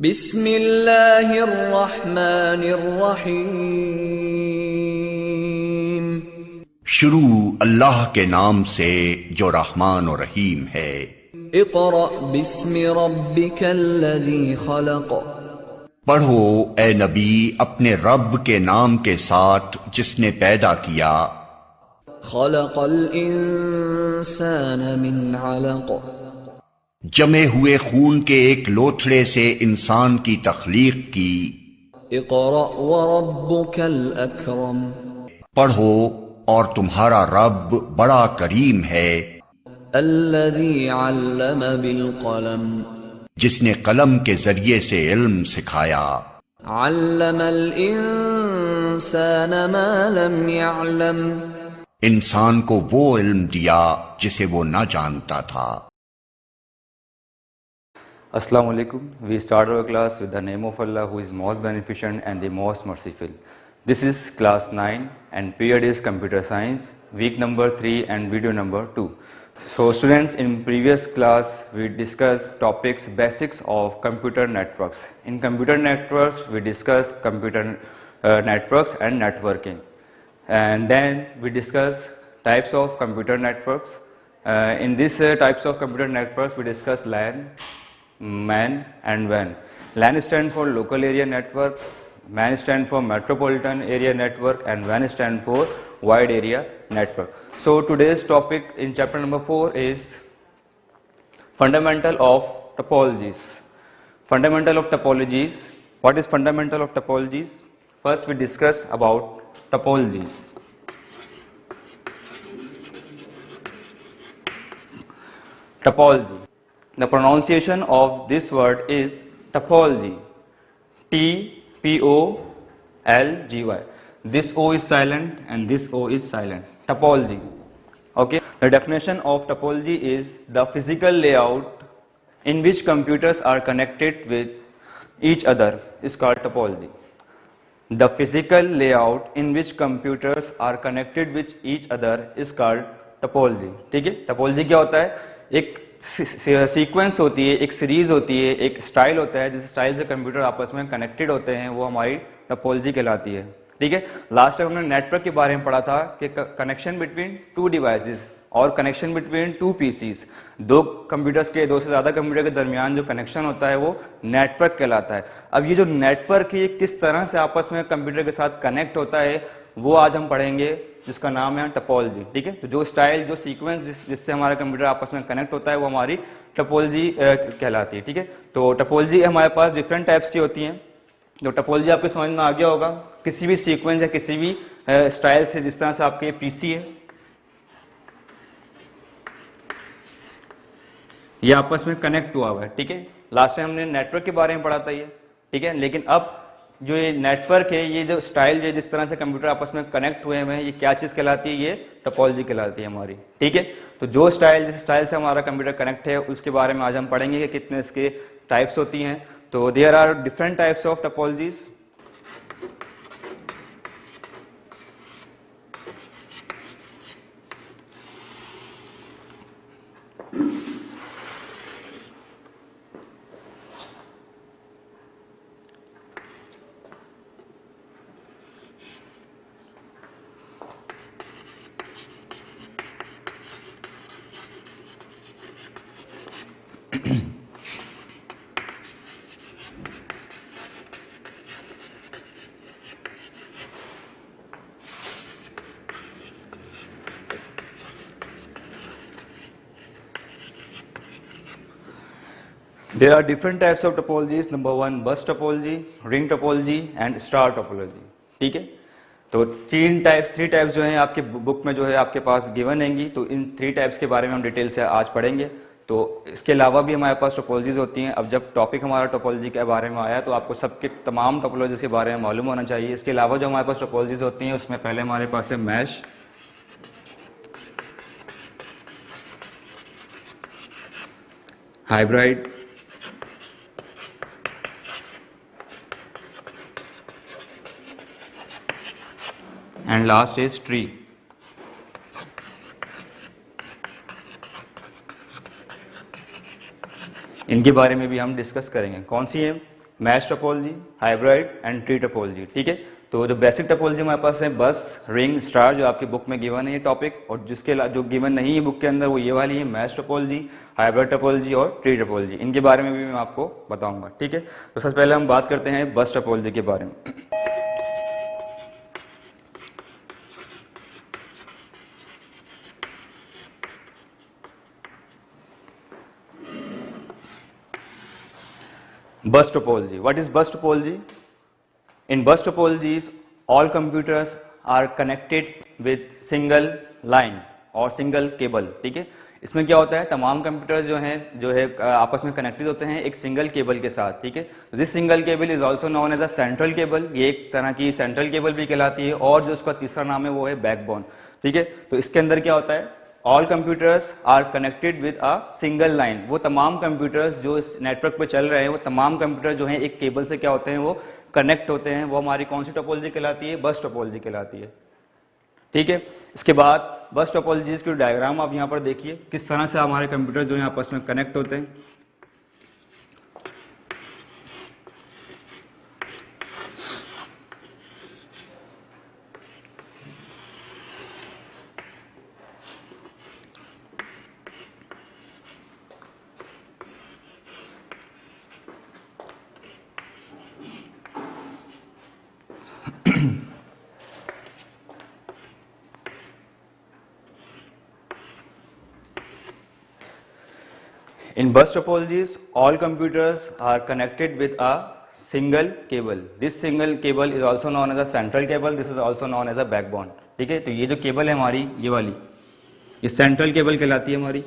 बिस्मिल्लाहिर्रहमानिर्रहीम। शुरू अल्लाह के नाम से जो रहमान और रहीम है। इक़रा बिस्मि रब्बिकल्लज़ी खलक़। पढ़ो ए नबी अपने रब के नाम के साथ जिसने पैदा किया। खलक़ल इंसान मिन अलक़। जमे हुए खून के एक लोथड़े से इंसान की तख्लीक की। इक़रा व रब्बुकल अकरम। पढ़ो और तुम्हारा रब बड़ा करीम है। अल्लज़ी अल्लम बिल क़लम। जिसने कलम के जरिए से इल्म सिखाया। अल्लमल इंसान मा लम यअलम। इंसान को वो इल्म दिया जिसे वो न जानता था। Assalamu alaikum. We start our class with the name of Allah who is most beneficent and the most merciful. This is class 9 and period is computer science, week number 3 and video number 2. So students, in previous class we discussed topics basics of computer networks. In computer networks we discussed computer networks and networking. And then we discussed types of computer networks. In these types of computer networks we discussed LAN, MAN and WAN. LAN stands for local area network, MAN stands for metropolitan area network and WAN stands for wide area network. So today's topic in chapter number 4 is fundamental of topologies. Fundamental of topologies. What is fundamental of topologies? First we discuss about topology. Topology. The pronunciation of this word is topology. T-P-O-L-G-Y. This O is silent and this O is silent. Topology. Okay. The definition of topology is the physical layout in which computers are connected with each other is called topology. The physical layout in which computers are connected with each other is called topology. ठीक है. Topology क्या होता है? एक sequence होती है, एक series होती है, एक स्टाइल होता है, जिस स्टाइल से कंप्यूटर आपस में कनेक्टेड होते हैं, वो हमारी टोपोलॉजी कहलाती है. ठीक है. लास्ट टाइम हमने नेटवर्क के बारे में पढ़ा था कि कनेक्शन बिटवीन टू डिवाइसेस और कनेक्शन बिटवीन टू पीसीज, दो कंप्यूटर्स के, दो से ज़्यादा कंप्यूटर के दरमियान जो कनेक्शन होता है वो नेटवर्क कहलाता है. अब ये जो नेटवर्क है ये किस तरह से आपस में कंप्यूटर के साथ कनेक्ट होता है वो आज हम पढ़ेंगे, जिसका नाम है टोपोलॉजी. ठीक है. तो जो स्टाइल, जो सीक्वेंस जिससे हमारा कंप्यूटर आपस में कनेक्ट होता है वो हमारी टोपोलॉजी कहलाती है. ठीक है. तो टोपोलॉजी हमारे पास डिफरेंट टाइप्स की होती हैं. तो टोपोलॉजी आपको समझ में आ गया होगा. किसी भी सीक्वेंस या किसी भी स्टाइल से, जिस तरह से आपके पीसी है, ये आपस में कनेक्ट हुआ हुआ है. ठीक है. लास्ट टाइम हमने नेटवर्क के बारे में पढ़ा था ये. ठीक है. लेकिन अब जो ये नेटवर्क है, ये जो स्टाइल है, जिस तरह से कंप्यूटर आपस में कनेक्ट हुए हैं, ये क्या चीज़ कहलाती है? ये टोपोलॉजी कहलाती है हमारी. ठीक है. तो जो स्टाइल, जिस स्टाइल से हमारा कंप्यूटर कनेक्ट है उसके बारे में आज हम पढ़ेंगे कि कितने इसके टाइप्स होती हैं. तो there are different types of topologies. There are different types of topologies. Number 1 bus topology, ring topology and star topology. ठीक है. तो थ्री टाइप्स जो हैं आपके बुक में जो है आपके पास गिवन हैंगी. तो इन 3 टाइप्स के बारे में हम डिटेल से आज पढ़ेंगे. तो इसके अलावा भी हमारे पास टोपोलॉजीज होती हैं. अब जब टॉपिक हमारा टोपोलॉजी के बारे में आया तो आपको सबके तमाम टोपोलॉजीज के बारे में मालूम होना चाहिए. इसके अलावा जो हमारे पास टोपोलॉजीज होती हैं उसमें पहले हमारे पास है mesh, hybrid, and last is tree. इनके बारे में भी हम डिस्कस करेंगे. कौन सी है? Mash topology, hybrid and tree topology, ठीक है। तो जो बेसिक टोपोलॉजी हमारे पास है बस, रिंग, स्टार, जो आपकी बुक में गिवन है ये टॉपिक, और जिसके जो गिवन नहीं है बुक के अंदर वो ये वाली है, मैश टोपोलॉजी, हाइब्रिड टोपोलॉजी और ट्री टोपोलॉजी। इनके बारे में भी मैं आपको बताऊंगा, ठीक है। तो सबसे पहले हम बात करते हैं बस टोपोलॉजी के बारे में। Bus topology. What is bus topology? In bus topologies, all computers are connected with single line और single cable, ठीक है। इसमें क्या होता है, तमाम कंप्यूटर्स जो है आपस में कनेक्टेड होते हैं एक सिंगल केबल के साथ, ठीक है। This single cable is also known as a central cable, ये एक तरह की सेंट्रल केबल भी कहलाती है, और जो उसका तीसरा नाम है वो है बैकबोन, ठीक है। तो इसके अंदर क्या होता है, all computers are connected with a single line. वो तमाम कंप्यूटर्स जो इस नेटवर्क पे चल रहे हैं वो तमाम कंप्यूटर जो हैं एक केबल से क्या होते हैं वो कनेक्ट होते हैं। वो हमारी कौन सी टोपोलॉजी कहलाती है, बस टोपोलॉजी कहलाती है, ठीक है। इसके बाद बस टोपोलॉजीज की डायग्राम आप यहाँ पर देखिए किस तरह से हमारे कंप्यूटर जो है आपस में कनेक्ट होते हैं। In bus topologies, all computers are connected with a single cable. This single cable is also known as a central cable. This is also known as a backbone. ठीक है, तो ये जो केबल है हमारी ये वाली, ये सेंट्रल केबल कहलाती है हमारी।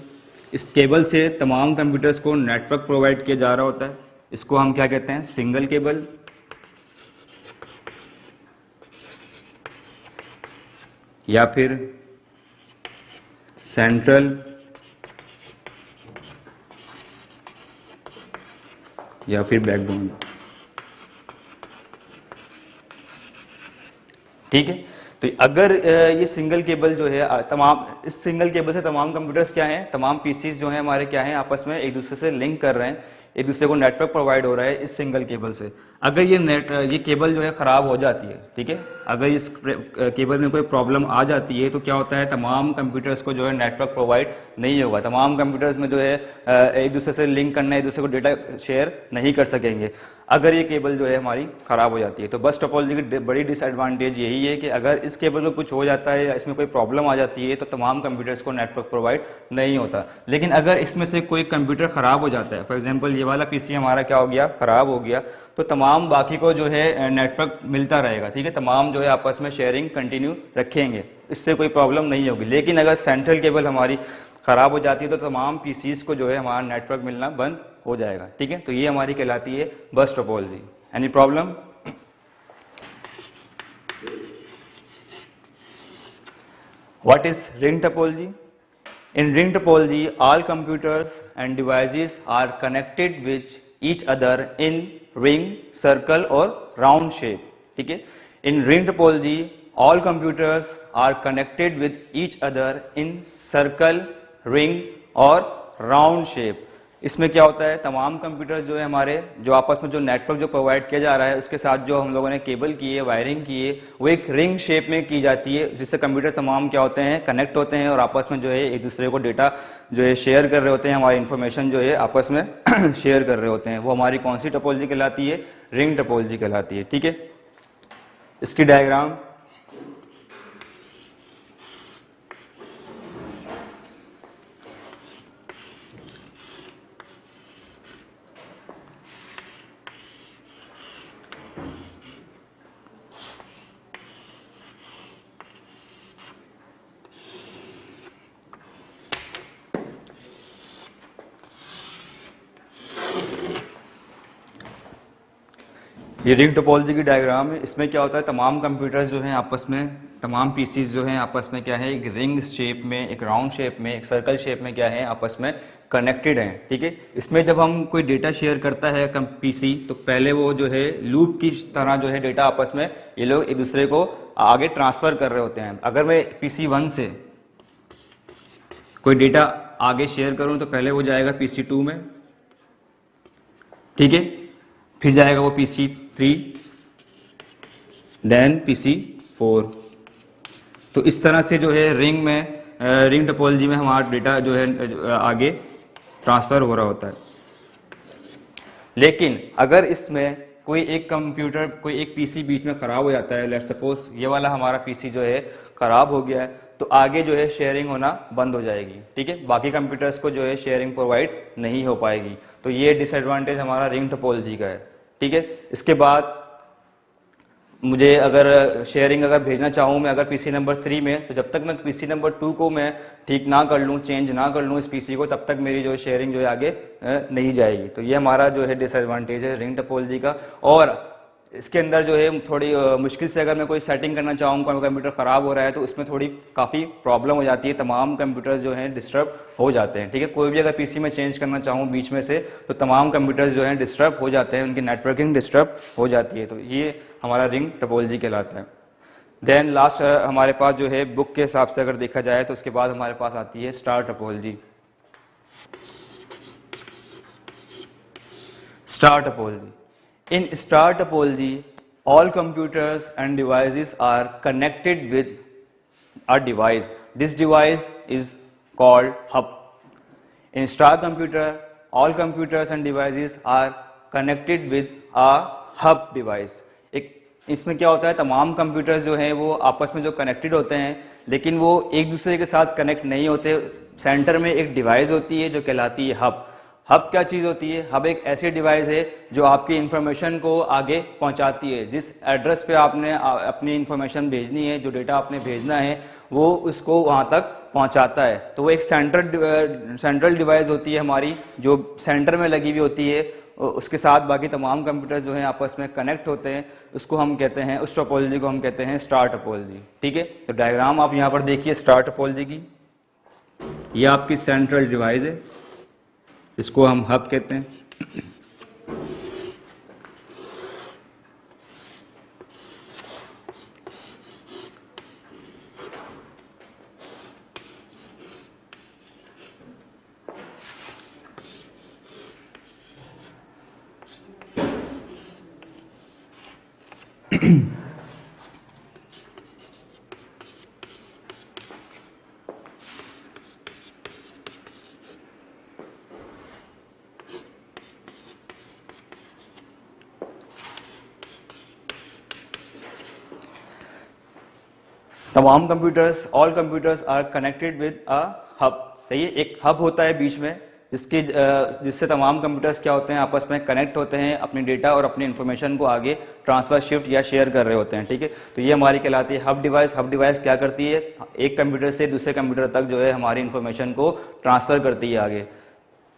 इस केबल से तमाम कंप्यूटर्स को नेटवर्क प्रोवाइड किया जा रहा होता है। इसको हम क्या कहते हैं, सिंगल केबल, या फिर सेंट्रल, या फिर बैकबोन, ठीक है। तो अगर ये सिंगल केबल जो है तमाम, इस सिंगल केबल से तमाम कंप्यूटर्स क्या हैं, तमाम पीसीज जो हैं हमारे क्या हैं आपस में एक दूसरे से लिंक कर रहे हैं, एक दूसरे को नेटवर्क प्रोवाइड हो रहा है इस सिंगल केबल से। अगर ये केबल जो है ख़राब हो जाती है, ठीक है, अगर इस केबल में कोई प्रॉब्लम आ जाती है तो क्या होता है, तमाम कंप्यूटर्स को जो है नेटवर्क प्रोवाइड नहीं होगा। तमाम कंप्यूटर्स में जो है एक दूसरे से लिंक करना, एक दूसरे को डेटा शेयर नहीं कर सकेंगे अगर ये केबल जो है हमारी ख़राब हो जाती है। तो बस टोपोलॉजी की बड़ी डिसएडवांटेज यही है कि अगर इस केबल में कुछ हो जाता है या इसमें कोई प्रॉब्लम आ जाती है तो तमाम कंप्यूटर्स को नेटवर्क प्रोवाइड नहीं होता। लेकिन अगर इसमें से कोई कंप्यूटर ख़राब हो जाता है, फॉर एग्जांपल ये वाला पीसी हमारा क्या हो गया, ख़राब हो गया, तो तमाम बाकी को जो है नेटवर्क मिलता रहेगा, ठीक है, तमाम जो है आपस में शेयरिंग कंटिन्यू रखेंगे, इससे कोई प्रॉब्लम नहीं होगी। लेकिन अगर सेंट्रल केबल हमारी ख़राब हो जाती है तो तमाम पीसीज को जो है हमारा नेटवर्क मिलना बंद हो जाएगा, ठीक है। तो ये हमारी कहलाती है बस topology. Any problem? What is ring topology? In ring topology, all computers and devices are connected with each other in ring, circle or round shape. ठीक है? In ring topology, all computers are connected with each other in circle, ring और round shape. इसमें क्या होता है, तमाम computers जो है हमारे जो आपस में जो नेटवर्क जो प्रोवाइड किया जा रहा है उसके साथ जो हम लोगों ने केबल की है, वायरिंग की है, वो एक रिंग शेप में की जाती है, जिससे कंप्यूटर तमाम क्या होते हैं, कनेक्ट होते हैं और आपस में जो है एक दूसरे को डेटा जो है शेयर कर रहे होते हैं, हमारी इन्फॉर्मेशन जो है आपस में शेयर कर रहे होते हैं। वो हमारी कौन सी टोपोलॉजी कहलाती है, रिंग टोपोलॉजी कहलाती है, ठीक है। इसकी डायग्राम ये रिंग टोपोलॉजी की डायग्राम है। इसमें क्या होता है, तमाम कंप्यूटर्स जो हैं आपस में, तमाम पीसीज जो हैं आपस में क्या है, एक रिंग शेप में, एक राउंड शेप में, एक सर्कल शेप में क्या है आपस में कनेक्टेड हैं, ठीक है। इसमें जब हम कोई डेटा शेयर करता है पीसी तो पहले वो जो है लूप की तरह जो है डेटा आपस में ये लोग एक दूसरे को आगे ट्रांसफ़र कर रहे होते हैं। अगर मैं पीसी 1 से कोई डेटा आगे शेयर करूँ तो पहले वो जाएगा पीसी 2 में, ठीक है। फिर जाएगा वो PC3, देन PC4। तो इस तरह से जो है रिंग टोपोलॉजी में हमारा डेटा जो है आगे ट्रांसफ़र हो रहा होता है। लेकिन अगर इसमें कोई एक पीसी बीच में ख़राब हो जाता है, लेट्स सपोज ये वाला हमारा पीसी जो है ख़राब हो गया है, तो आगे जो है शेयरिंग होना बंद हो जाएगी, ठीक है। बाकी कंप्यूटर्स को जो है शेयरिंग प्रोवाइड नहीं हो पाएगी। तो ये डिसएडवांटेज हमारा रिंग टोपोलॉजी का है, ठीक है। इसके बाद मुझे अगर शेयरिंग अगर भेजना चाहूँ मैं अगर पीसी नंबर 3 में, तो जब तक मैं पीसी नंबर 2 को मैं ठीक ना कर लूँ, चेंज ना कर लूँ इस पीसी को, तब तक मेरी जो शेयरिंग जो है आगे नहीं जाएगी। तो ये हमारा जो है डिसएडवांटेज है रिंग टोपोलॉजी का। और इसके अंदर जो है थोड़ी मुश्किल से अगर मैं कोई सेटिंग करना चाहूँ, कोई कंप्यूटर ख़राब हो रहा है, तो उसमें थोड़ी काफ़ी प्रॉब्लम हो जाती है, तमाम कंप्यूटर्स जो हैं डिस्टर्ब हो जाते हैं, ठीक है। कोई भी अगर पीसी में चेंज करना चाहूँ बीच में से, तो तमाम कंप्यूटर्स जो हैं डिस्टर्ब हो जाते हैं, उनकी नेटवर्किंग डिस्टर्ब हो जाती है। तो ये हमारा रिंग टोपोलॉजी कहलाता है। देन लास्ट हमारे पास जो है बुक के हिसाब से अगर देखा जाए, तो उसके बाद हमारे पास आती है star topology. Star topology, in star topology all computers and devices are connected with a device. This device is called hub. In star computer all computers and devices are connected with a hub device. एक इसमें क्या होता है, तमाम computers जो हैं वो आपस में जो कनेक्टेड होते हैं, लेकिन वो एक दूसरे के साथ कनेक्ट नहीं होते। सेंटर में एक डिवाइस होती है जो कहलाती है हब। हब क्या चीज़ होती है? हब एक ऐसी डिवाइस है जो आपकी इन्फॉर्मेशन को आगे पहुंचाती है। जिस एड्रेस पे आपने अपनी इन्फॉर्मेशन भेजनी है, जो डेटा आपने भेजना है, वो उसको वहां तक पहुंचाता है। तो वो एक सेंट्रल डिवाइस होती है हमारी, जो सेंटर में लगी हुई होती है। उसके साथ बाकी तमाम कंप्यूटर्स जो हैं आपस में कनेक्ट होते हैं। उसको हम कहते हैं, उस टोपोलॉजी को हम कहते हैं स्टार टोपोलॉजी, ठीक है। तो डायग्राम आप यहाँ पर देखिए स्टार टोपोलॉजी की। ये आपकी सेंट्रल डिवाइस है, इसको हम हब कहते हैं। तमाम computers, all computers are connected with a hub. सही है, एक हब होता है बीच में, जिससे तमाम कंप्यूटर्स क्या होते हैं, आपस में कनेक्ट होते हैं, अपनी डेटा और अपनी इन्फॉर्मेशन को आगे ट्रांसफर, शिफ्ट या शेयर कर रहे होते हैं, ठीक है। तो ये हमारी कहलाती है हब डिवाइस। हब डिवाइस क्या करती है, एक कंप्यूटर से दूसरे कंप्यूटर तक जो है हमारी इन्फॉर्मेशन को ट्रांसफर करती है आगे।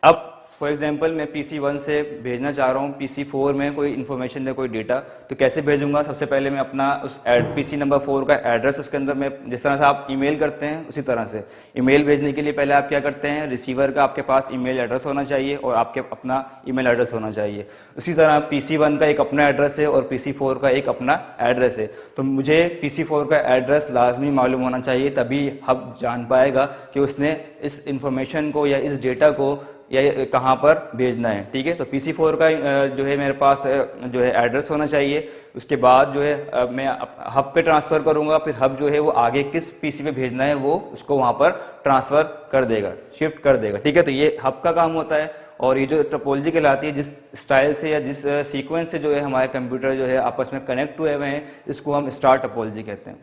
अब फॉर एग्जांपल मैं PC1 से भेजना चाह रहा हूँ PC4 में कोई इन्फॉर्मेशन है, कोई डेटा, तो कैसे भेजूंगा? सबसे पहले मैं अपना उस PC नंबर 4 का एड्रेस, उसके अंदर मैं जिस तरह से आप ईमेल करते हैं उसी तरह से ईमेल भेजने के लिए पहले आप क्या करते हैं, रिसीवर का आपके पास ईमेल एड्रेस होना चाहिए और आपके अपना ईमेल एड्रेस होना चाहिए। उसी तरह PC1 का एक अपना एड्रेस है और PC4 का एक अपना एड्रेस है। तो मुझे PC4 का एड्रेस लाजमी मालूम होना चाहिए, तभी हब जान पाएगा कि उसने इस इंफॉर्मेशन को या इस डेटा को या कहाँ पर भेजना है, ठीक है। तो PC4 का जो है मेरे पास जो है एड्रेस होना चाहिए। उसके बाद जो है मैं हब पे ट्रांसफ़र करूँगा, फिर हब जो है वो आगे किस PC पे भेजना है वो उसको वहाँ पर ट्रांसफ़र कर देगा, शिफ्ट कर देगा, ठीक है। तो ये हब का काम होता है। और ये जो टोपोलॉजी कहलाती है, जिस स्टाइल से या जिस सीक्वेंस से जो है हमारे कंप्यूटर जो है आपस में कनेक्ट हुए हुए हैं, इसको हम स्टार टोपोलॉजी कहते हैं।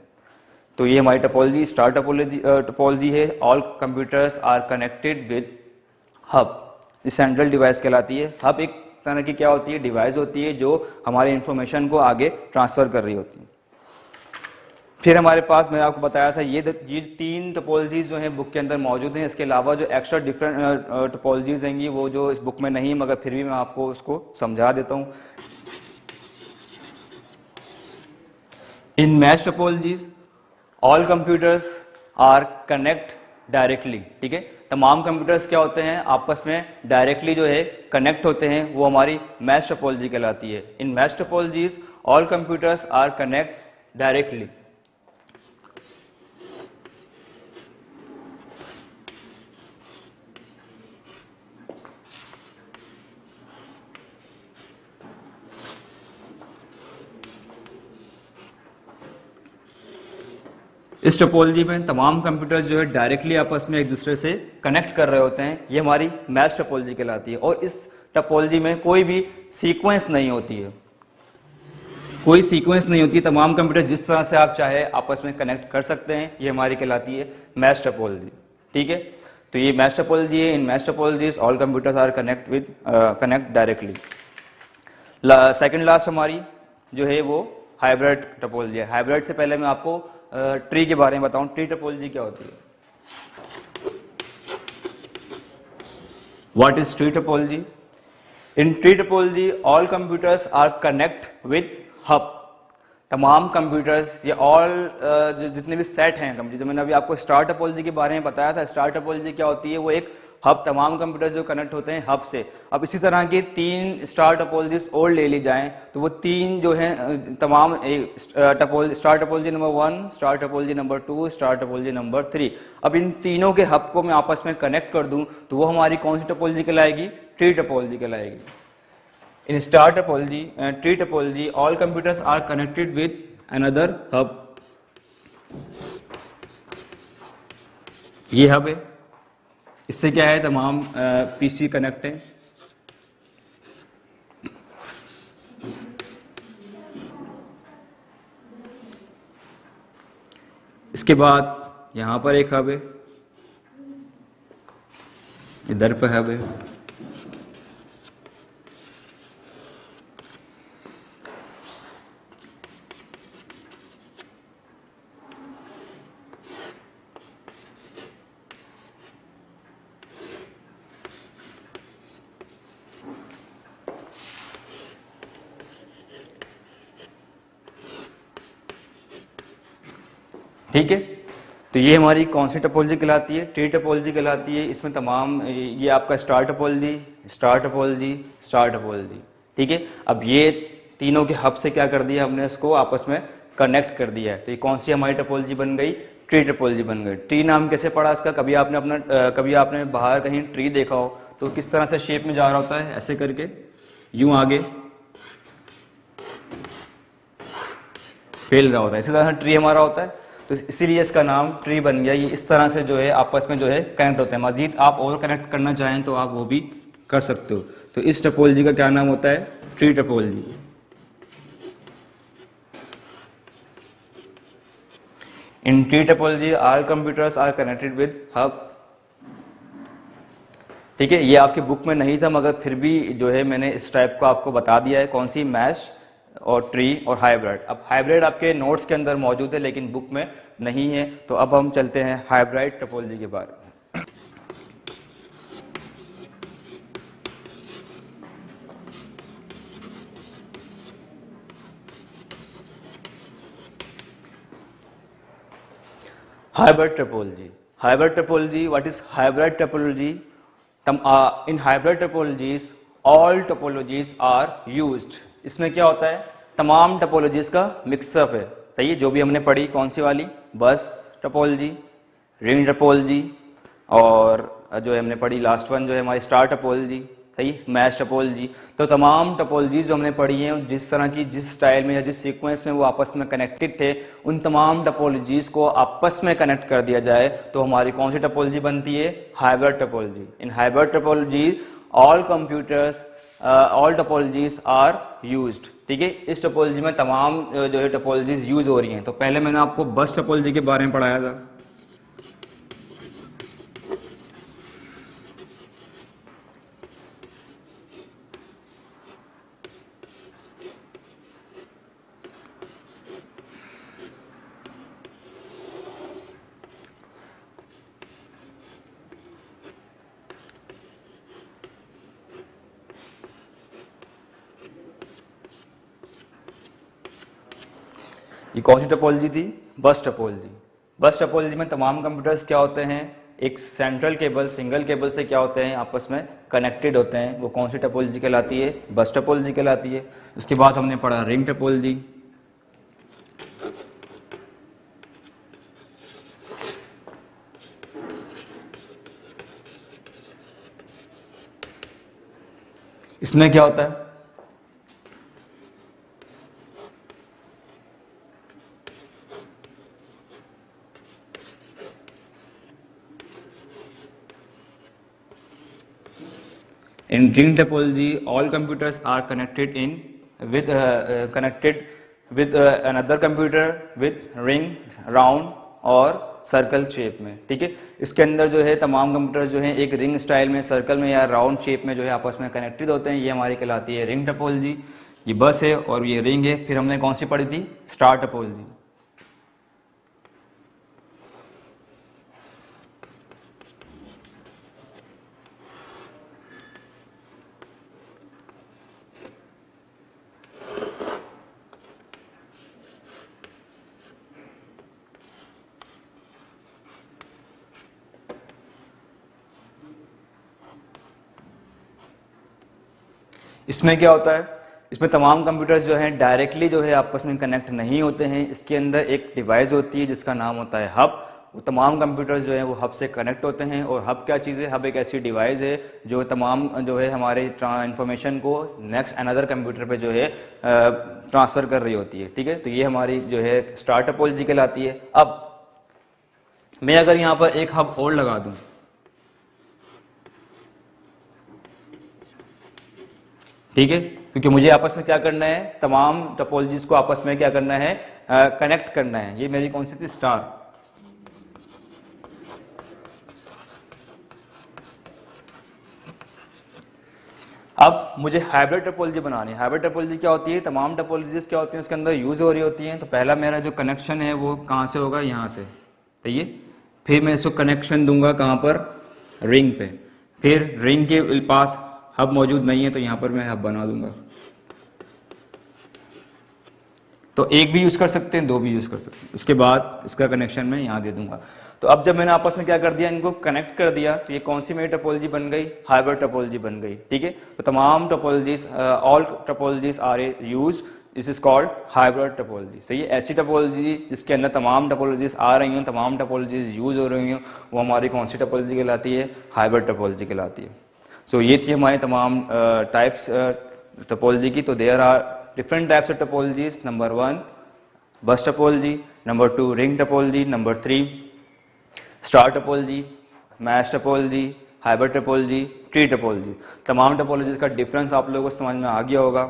तो ये हमारी टोपोलॉजी स्टार टोपोलॉजी है। All computers are connected with hub. इस सेंट्रल डिवाइस कहलाती है। हब एक तरह की क्या होती है, डिवाइस होती है जो हमारी इंफॉर्मेशन को आगे ट्रांसफर कर रही होती है। फिर हमारे पास मैंने आपको बताया था ये 3 टोपोलॉजीज जो हैं बुक के अंदर मौजूद हैं। इसके अलावा जो एक्स्ट्रा डिफरेंट टोपोलॉजीज हैं वो जो इस बुक में नहीं, मगर फिर भी मैं आपको उसको समझा देता हूँ। In mesh topologies all computers are connect directly, ठीक है। तमाम कंप्यूटर्स क्या होते हैं, आपस में डायरेक्टली जो है कनेक्ट होते हैं, वो हमारी मैच टोपोलॉजी कहलाती है। In mesh topologies all computers are connect directly. इस टोपोलॉजी में तमाम कंप्यूटर्स जो है डायरेक्टली आपस में एक दूसरे से कनेक्ट कर रहे होते हैं, ये हमारी मैश टोपोलॉजी कहलाती है। और इस टोपोलॉजी में कोई भी सीक्वेंस नहीं होती है, कोई सीक्वेंस नहीं होती, तमाम कंप्यूटर जिस तरह से आप चाहे आपस में कनेक्ट कर सकते हैं, ये हमारी कहलाती है मैश टोपोलॉजी। ठीक है, तो ये मैश टोपोलॉजी है। In mesh topologies all computers are connect directly. Second last हमारी जो है वो हाइब्रिड टोपोलॉजी है। हाइब्रिड से पहले मैं आपको ट्री के बारे में बताऊं, ट्री टोपोलॉजी क्या होती है। What is tree topology? In tree topology all computers are connect with hub. तमाम कंप्यूटर्स या ऑल जितने भी सेट हैं कंप्यूटर, जो मैंने अभी आपको स्टार टोपोलॉजी के बारे में बताया था, स्टार टोपोलॉजी क्या होती है, वो एक हब, तमाम कंप्यूटर्स जो कनेक्ट होते हैं हब से। अब इसी तरह की 3 स्टार टोपोलॉजीज और ले ली जाएं तो वो 3 जो हैं तमाम star topology number 1, star topology number 2, star topology number 3। अब इन तीनों के हब को मैं आपस में कनेक्ट कर दूं तो वो हमारी कौन सी टोपोलॉजी कहलाएगी? ट्री टोपोलॉजी कहलाएगी। In star topology and tree topology, all computers are connected with another hub. ये हब है, इससे क्या है, तमाम पीसी कनेक्ट है। इसके बाद यहां पर एक हब है, इधर पर हब है। ठीक है, तो ये हमारी कौन सी टोपोलॉजी कहलाती है? ट्री टोपोलॉजी कहलाती है। इसमें तमाम ये आपका star topology, star topology, star topology. ठीक है, अब ये तीनों के हब से क्या कर दिया हमने, इसको आपस में कनेक्ट कर दिया है। तो ये कौन सी हमारी टोपोलॉजी बन गई? ट्री टोपोलॉजी बन गई। ट्री नाम कैसे पड़ा इसका? कभी आपने बाहर कहीं ट्री देखा हो तो किस तरह से शेप में जा रहा होता है, ऐसे करके यूं आगे फैल रहा होता है, इसी तरह ट्री हमारा होता है। तो इसीलिए इसका नाम ट्री बन गया। ये इस तरह से जो है आपस में जो है कनेक्ट होते हैं। मजीद आप और कनेक्ट करना चाहें तो आप वो भी कर सकते हो। तो इस टोपोलॉजी का क्या नाम होता है? Tree topology. In tree topology all computers are connected with hub. ठीक है, ये आपकी बुक में नहीं था मगर फिर भी जो है मैंने इस टाइप को आपको बता दिया है। कौन सी? मैश और ट्री और हाइब्रिड। अब हाइब्रिड आपके नोट्स के अंदर मौजूद है लेकिन बुक में नहीं है। तो अब हम चलते हैं हाइब्रिड टोपोलॉजी के बारे में। Hybrid topology. Hybrid topology. What is hybrid topology? In hybrid topologies, all topologies are used. इसमें क्या होता है? तमाम टोपोलॉजीज का मिक्सअप है। सही है, जो भी हमने पढ़ी कौन सी वाली? बस टोपोलॉजी, रिंग टोपोलॉजी, और जो हमने पढ़ी लास्ट वन जो है हमारी स्टार टोपोलॉजी, सही, मैश टोपोलॉजी। तो तमाम टोपोलॉजीज जो हमने पढ़ी हैं जिस तरह की, जिस स्टाइल में या जिस सीक्वेंस में वो आपस में कनेक्टेड थे, उन तमाम टोपोलॉजीज को आपस में कनेक्ट कर दिया जाए तो हमारी कौन सी टोपोलॉजी बनती है? Hybrid topology. In hybrid topology all computers all topologies are used. ठीक है, इस टोपोलॉजी में तमाम जो है टोपोलॉजीज यूज हो रही हैं। तो पहले मैंने आपको बस टोपोलॉजी के बारे में पढ़ाया था। ये कौन सी टोपोलॉजी थी? बस टोपोलॉजी। बस टोपोलॉजी में तमाम कंप्यूटर्स क्या होते हैं? एक सेंट्रल केबल, सिंगल केबल से क्या होते हैं? आपस में कनेक्टेड होते हैं। वो कौन सी टोपोलॉजी कहलाती है? बस टोपोलॉजी कहलाती है। उसके बाद हमने पढ़ा रिंग टोपोलॉजी, इसमें क्या होता है? In ring topology, all computers are connected with another computer with ring, round और सर्कल शेप में, ठीक है। इसके अंदर जो है तमाम कंप्यूटर्स जो है एक रिंग स्टाइल में, सर्कल में या राउंड शेप में जो है आपस में कनेक्टेड होते हैं। ये हमारी कहलाती है रिंग टोपोलॉजी। ये बस है और ये रिंग है। फिर हमने कौन सी पढ़ी थी? Star topology. इसमें क्या होता है? इसमें तमाम कंप्यूटर्स जो हैं डायरेक्टली जो है आपस में कनेक्ट नहीं होते हैं। इसके अंदर एक डिवाइस होती है जिसका नाम होता है हब। वो तमाम कंप्यूटर्स जो हैं वो हब से कनेक्ट होते हैं। और हब क्या चीज़ है? हब एक ऐसी डिवाइस है जो तमाम जो है हमारे इंफॉर्मेशन को नेक्स्ट अनदर कंप्यूटर पे जो है ट्रांसफ़र कर रही होती है, ठीक है। तो ये हमारी जो है स्टार टोपोलॉजी कहलाती है। अब मैं अगर यहाँ पर एक हब और लगा दूँ, ठीक है, क्योंकि मुझे आपस में क्या करना है? तमाम टोपोलॉजीज को आपस में क्या करना है? कनेक्ट करना है। ये मेरी कौन सी थी? स्टार। अब मुझे हाइब्रिड टोपोलॉजी बनानी है। हाइब्रिड टोपोलॉजी क्या होती है? तमाम टोपोलॉजीज क्या होती हैं उसके अंदर यूज हो रही होती हैं। तो पहला मेरा जो कनेक्शन है वो कहाँ से होगा? यहाँ से, सही है। फिर मैं इसको कनेक्शन दूंगा कहाँ पर? रिंग पे। फिर रिंग के पास हब मौजूद नहीं है तो यहाँ पर मैं हब बना दूंगा। तो एक भी यूज कर सकते हैं, दो भी यूज कर सकते हैं। उसके बाद इसका कनेक्शन मैं यहाँ दे दूंगा। तो अब जब मैंने आपस में क्या कर दिया? इनको कनेक्ट कर दिया, तो ये कौन सी मेरी टोपोलॉजी बन गई? हाइब्रिड टोपोलॉजी बन गई, ठीक है। तो तमाम topologies, all topologies are use, this is called hybrid topology. सही है। ऐसी टोपोलॉजी जिसके अंदर तमाम टोपोलॉजीज आ रही हैं, तमाम टोपोलॉजीज यूज हो रही हैं, वो हमारी कौन सी टोपोलॉजी कहलाती है? हाइब्रिड टोपोलॉजी कहलाती है। सो ये थी हमारे तमाम टाइप्स टोपोलॉजी की। तो there are different types of topologies. Number 1 bus topology, number 2 ring topology, number 3 star topology, mesh topology, hybrid topology, tree topology. तमाम टोपोलॉजीज का डिफरेंस आप लोगों को समझ में आ गया होगा,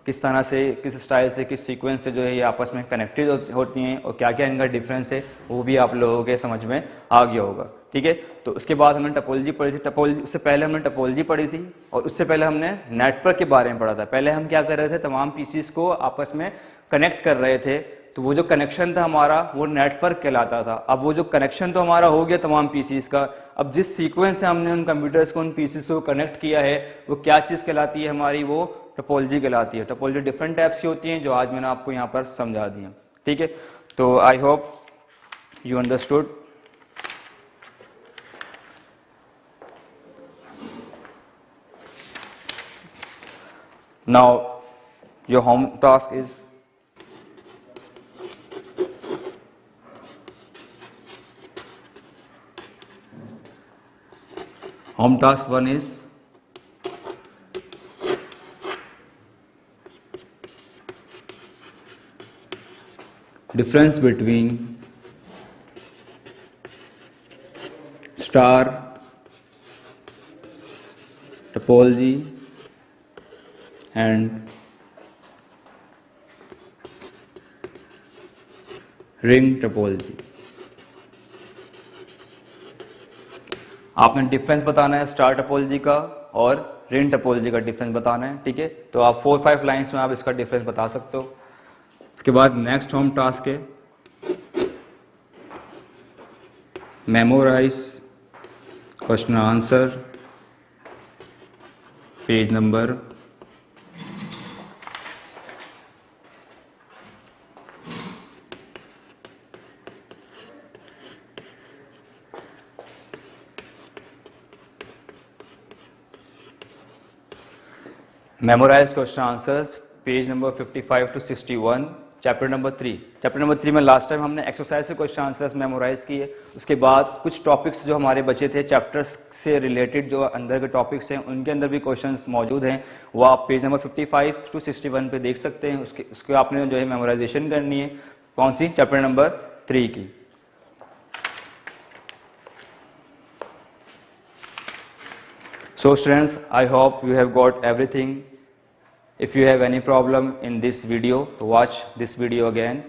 किस तरह से, किस स्टाइल से, किस सीक्वेंस से जो है ये आपस में कनेक्टेड होती हैं और क्या क्या इनका डिफरेंस है वो भी आप लोगों के समझ में आ गया होगा, ठीक है। तो उसके बाद हमने टोपोलॉजी पढ़ी थी। टोपोलॉजी, उससे पहले हमने टोपोलॉजी पढ़ी थी और उससे पहले हमने नेटवर्क के बारे में पढ़ा था। पहले हम क्या कर रहे थे? तमाम पीसीस को आपस में कनेक्ट कर रहे थे। तो वो जो कनेक्शन था हमारा वो नेटवर्क कहलाता था। अब वो जो कनेक्शन तो हमारा हो गया तमाम पीसीस का, अब जिस सीक्वेंस से हमने उन कंप्यूटर्स को, उन पीसीस को कनेक्ट किया है वो क्या चीज़ कहलाती है? हमारी वो टोपोलॉजी कहलाती है। टोपोलॉजी डिफरेंट टाइप्स की होती हैं जो आज मैंने आपको यहाँ पर समझा दी हैं, ठीक है। तो I hope you understood. Now your home task is home task 1 is difference between star topology and ring topology। आपने डिफरेंस बताना है स्टार टोपोलॉजी का और रिंग टोपोलॉजी का डिफरेंस बताना है, ठीक है। तो आप 4-5 लाइंस में आप इसका डिफरेंस बता सकते हो। उसके बाद नेक्स्ट होम टास्क है memorise question answer page number 55 to 61, chapter number 3। Chapter number 3 में लास्ट टाइम हमने एक्सरसाइज से क्वेश्चन आंसर्स मेमोराइज किए। उसके बाद कुछ टॉपिक्स जो हमारे बचे थे चैप्टर्स से रिलेटेड, जो अंदर के टॉपिक्स हैं उनके अंदर भी क्वेश्चंस मौजूद हैं, वो आप पेज नंबर 55 to 61 पे देख सकते हैं। उसके आपने जो है मेमोराइजेशन करनी है। कौन सी? चैप्टर नंबर 3 की। So students, I hope you have got everything. If you have any problem in this video, watch this video again.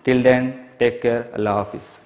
Till then, take care. Allah Hafiz.